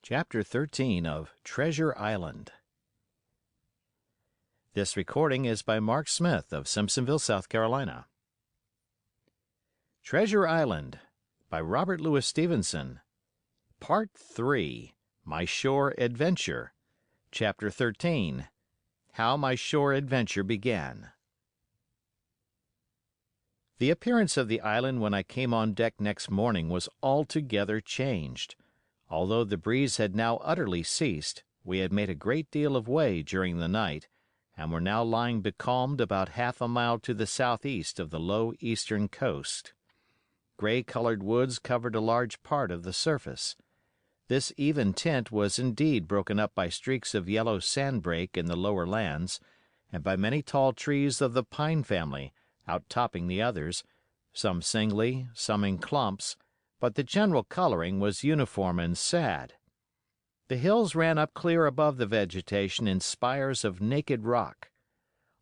Chapter 13 of Treasure Island. This recording is by Mark Smith of Simpsonville, South Carolina. Treasure Island by Robert Louis Stevenson. Part 3. My Shore Adventure. Chapter 13. How My Shore Adventure Began. The appearance of the island when I came on deck next morning was altogether changed. Although the breeze had now utterly ceased, we had made a great deal of way during the night, and were now lying becalmed about half a mile to the southeast of the low eastern coast. Gray-colored woods covered a large part of the surface. This even tint was indeed broken up by streaks of yellow sandbrake in the lower lands, and by many tall trees of the pine family, outtopping the others, some singly, some in clumps, but the general coloring was uniform and sad. The hills ran up clear above the vegetation in spires of naked rock.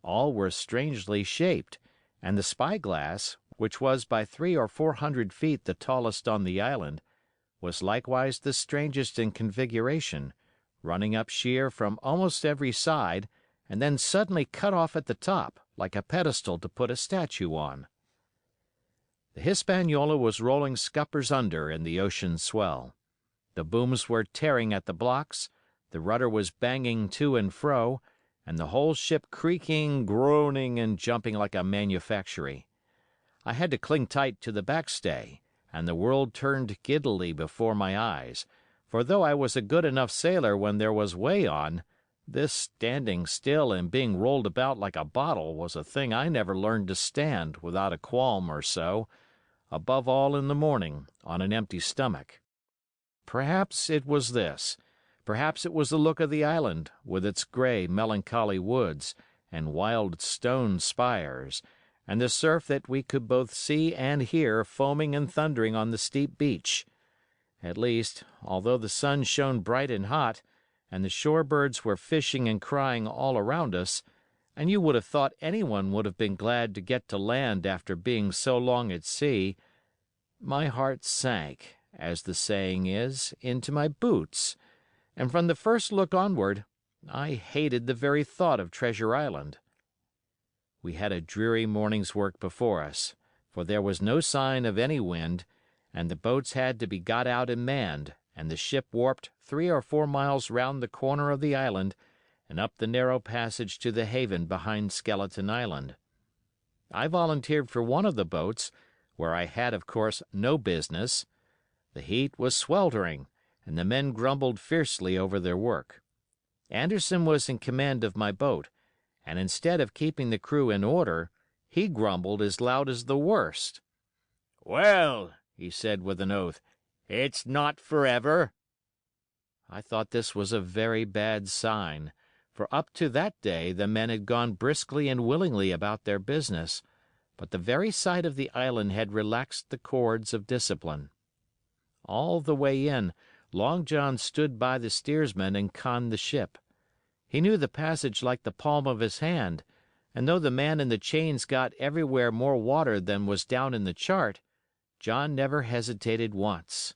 All were strangely shaped, and the spyglass, which was by 300 or 400 feet the tallest on the island, was likewise the strangest in configuration, running up sheer from almost every side and then suddenly cut off at the top, like a pedestal to put a statue on. The Hispaniola was rolling scuppers under in the ocean swell. The booms were tearing at the blocks, the rudder was banging to and fro, and the whole ship creaking, groaning, and jumping like a manufactory. I had to cling tight to the backstay, and the world turned giddily before my eyes, for though I was a good enough sailor when there was way on, this standing still and being rolled about like a bottle was a thing I never learned to stand without a qualm or so, above all in the morning, on an empty stomach. Perhaps it was this. Perhaps it was the look of the island, with its gray, melancholy woods, and wild stone spires, and the surf that we could both see and hear foaming and thundering on the steep beach. At least, although the sun shone bright and hot, and the shore birds were fishing and crying all around us, and you would have thought anyone would have been glad to get to land after being so long at sea, my heart sank, as the saying is, into my boots, and from the first look onward, I hated the very thought of Treasure Island. We had a dreary morning's work before us, for there was no sign of any wind, and the boats had to be got out and manned, and the ship warped 3 or 4 miles round the corner of the island and up the narrow passage to the haven behind Skeleton Island. I volunteered for one of the boats, where I had of course no business. The heat was sweltering, and the men grumbled fiercely over their work. Anderson was in command of my boat, and instead of keeping the crew in order, he grumbled as loud as the worst. "Well," he said with an oath, "it's not forever." I thought this was a very bad sign, for up to that day the men had gone briskly and willingly about their business, but the very sight of the island had relaxed the cords of discipline. All the way in, Long John stood by the steersman and conned the ship. He knew the passage like the palm of his hand, and though the man in the chains got everywhere more water than was down in the chart, John never hesitated once.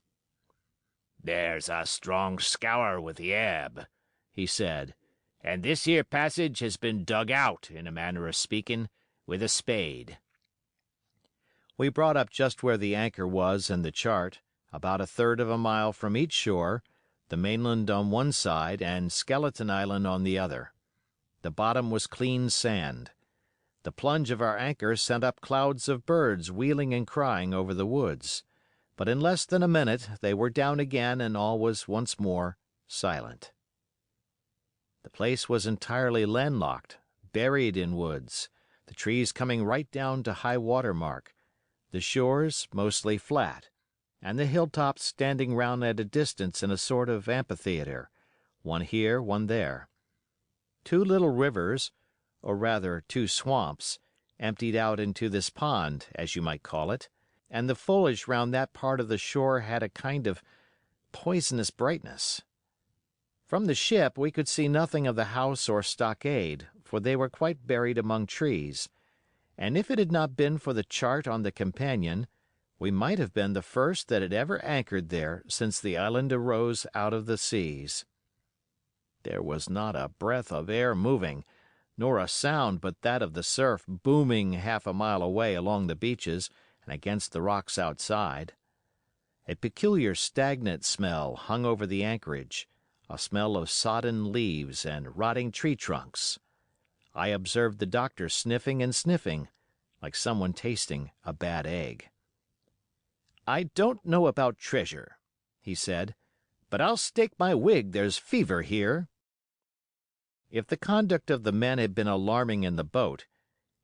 "There's a strong scour with the ebb," he said, "and this here passage has been dug out, in a manner of speaking, with a spade." We brought up just where the anchor was in the chart, about 1/3 of a mile from each shore, the mainland on one side and Skeleton Island on the other. The bottom was clean sand. The plunge of our anchor sent up clouds of birds wheeling and crying over the woods, but in less than a minute they were down again and all was once more silent. The place was entirely landlocked, buried in woods, the trees coming right down to high water mark, the shores mostly flat, and the hilltops standing round at a distance in a sort of amphitheater, one here, one there. 2 little rivers, or rather 2 swamps, emptied out into this pond, as you might call it, and the foliage round that part of the shore had a kind of poisonous brightness. From the ship we could see nothing of the house or stockade, for they were quite buried among trees, and if it had not been for the chart on the companion, We might have been the first that had ever anchored there since the island arose out of the seas. There was not a breath of air moving, nor a sound but that of the surf booming half a mile away along the beaches and against the rocks outside. A peculiar stagnant smell hung over the anchorage, a smell of sodden leaves and rotting tree trunks. I observed the doctor sniffing and sniffing, like someone tasting a bad egg. "I don't know about treasure," he said, "but I'll stake my wig there's fever here." If the conduct of the men had been alarming in the boat,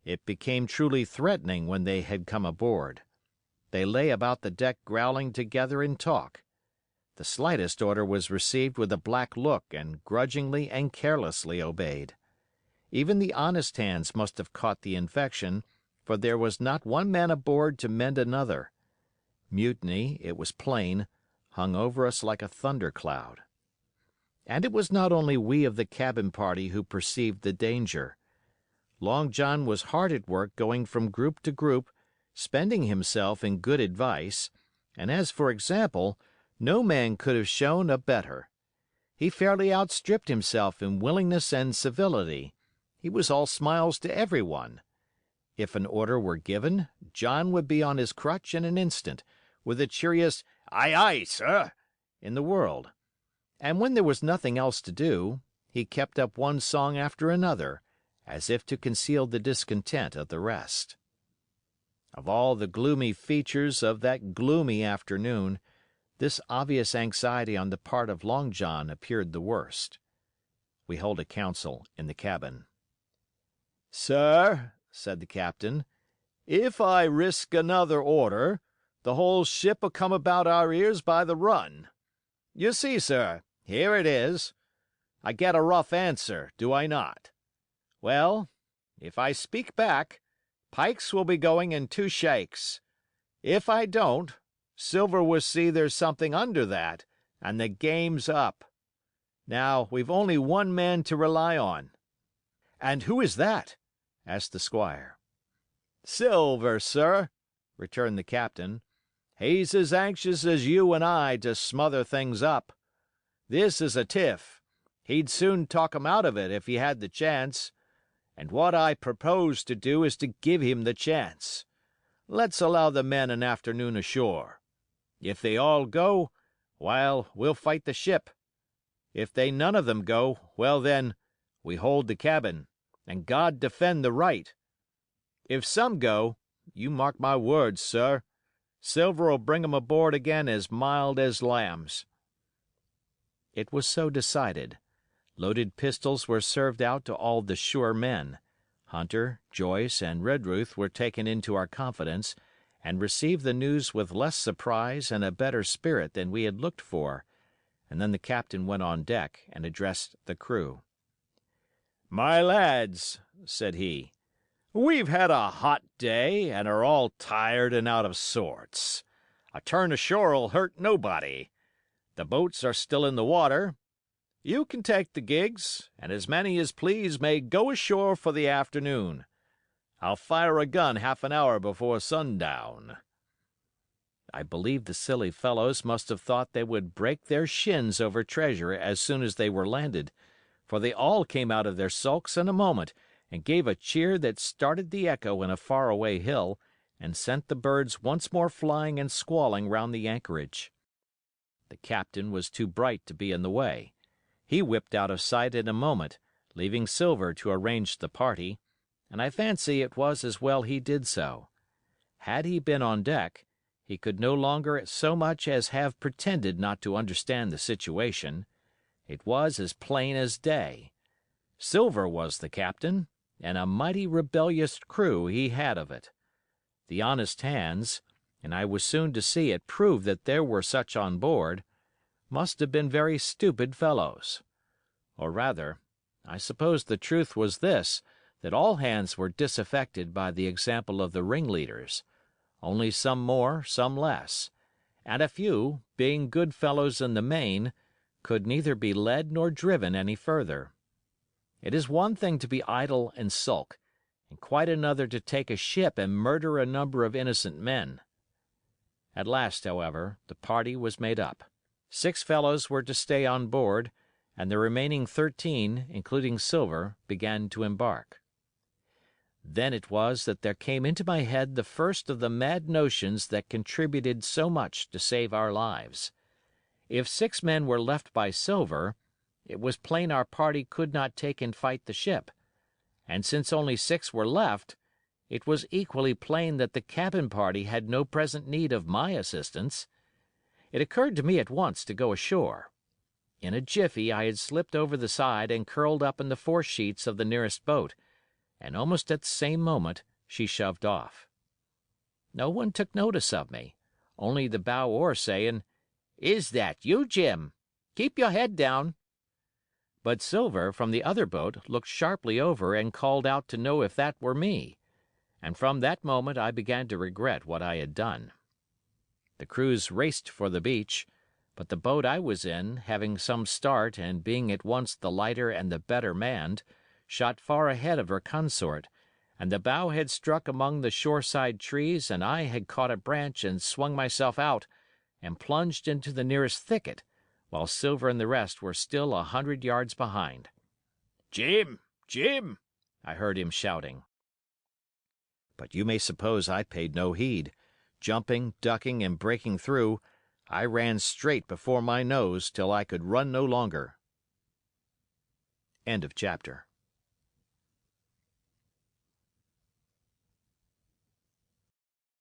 it became truly threatening when they had come aboard. They lay about the deck growling together in talk. The slightest order was received with a black look and grudgingly and carelessly obeyed. Even the honest hands must have caught the infection, for there was not one man aboard to mend another. Mutiny, it was plain, hung over us like a thundercloud. And it was not only we of the cabin party who perceived the danger. Long John was hard at work going from group to group, spending himself in good advice, and as for example, no man could have shown a better. He fairly outstripped himself in willingness and civility. He was all smiles to everyone. If an order were given, John would be on his crutch in an instant, with the cheeriest "Aye, aye, sir," in the world. And when there was nothing else to do, he kept up one song after another, as if to conceal the discontent of the rest. Of all the gloomy features of that gloomy afternoon, this obvious anxiety on the part of Long John appeared the worst. We held a council in the cabin. "Sir," said the captain, "if I risk another order, the whole ship'll come about our ears by the run. You see, sir, here it is. I get a rough answer, do I not? Well, if I speak back, pikes will be going in 2 shakes. If I don't, Silver will see there's something under that, and the game's up. Now, we've only one man to rely on." "And who is that?" asked the squire. "Silver, sir," returned the captain. "He's as anxious as you and I to smother things up. This is a tiff. He'd soon talk 'em out of it if he had the chance. And what I propose to do is to give him the chance. Let's allow the men an afternoon ashore. If they all go, well, we'll fight the ship. If they none of them go, well then, we hold the cabin, and God defend the right. If some go, you mark my words, sir, Silver'll bring 'em aboard again as mild as lambs." It was so decided. Loaded pistols were served out to all the sure men. Hunter, Joyce, and Redruth were taken into our confidence, and received the news with less surprise and a better spirit than we had looked for, and then the captain went on deck and addressed the crew. "My lads," said he, "we've had a hot day and are all tired and out of sorts. A turn ashore'll hurt nobody. The boats are still in the water. You can take the gigs, and as many as please may go ashore for the afternoon. I'll fire a gun half an hour before sundown." I believe the silly fellows must have thought they would break their shins over treasure as soon as they were landed, for they all came out of their sulks in a moment and gave a cheer that started the echo in a far-away hill and sent the birds once more flying and squalling round the anchorage. The captain was too bright to be in the way. He whipped out of sight in a moment, leaving Silver to arrange the party, and I fancy it was as well he did so. Had he been on deck, he could no longer so much as have pretended not to understand the situation. It was as plain as day. Silver was the captain, and a mighty rebellious crew he had of it. The honest hands, and I was soon to see it proved that there were such on board, must have been very stupid fellows. Or rather, I suppose the truth was this, that all hands were disaffected by the example of the ringleaders, only some more, some less, and a few, being good fellows in the main, could neither be led nor driven any further. It is one thing to be idle and sulk, and quite another to take a ship and murder a number of innocent men. At last, however, the party was made up. 6 fellows were to stay on board, and the remaining 13, including Silver, began to embark. Then it was that there came into my head the first of the mad notions that contributed so much to save our lives. If 6 men were left by Silver, it was plain our party could not take and fight the ship; and since only 6 were left, it was equally plain that the cabin party had no present need of my assistance. It occurred to me at once to go ashore. In a jiffy I had slipped over the side and curled up in the fore sheets of the nearest boat, and almost at the same moment she shoved off. No one took notice of me, only the bow oar saying, "Is that you, Jim? Keep your head down." But Silver, from the other boat, looked sharply over and called out to know if that were me, and from that moment I began to regret what I had done. The crews raced for the beach, but the boat I was in, having some start and being at once the lighter and the better manned, shot far ahead of her consort, and the bow had struck among the shoreside trees and I had caught a branch and swung myself out and plunged into the nearest thicket, while Silver and the rest were still 100 yards behind. "Jim! Jim!" I heard him shouting. But you may suppose I paid no heed. Jumping, ducking, and breaking through, I ran straight before my nose till I could run no longer. End of chapter.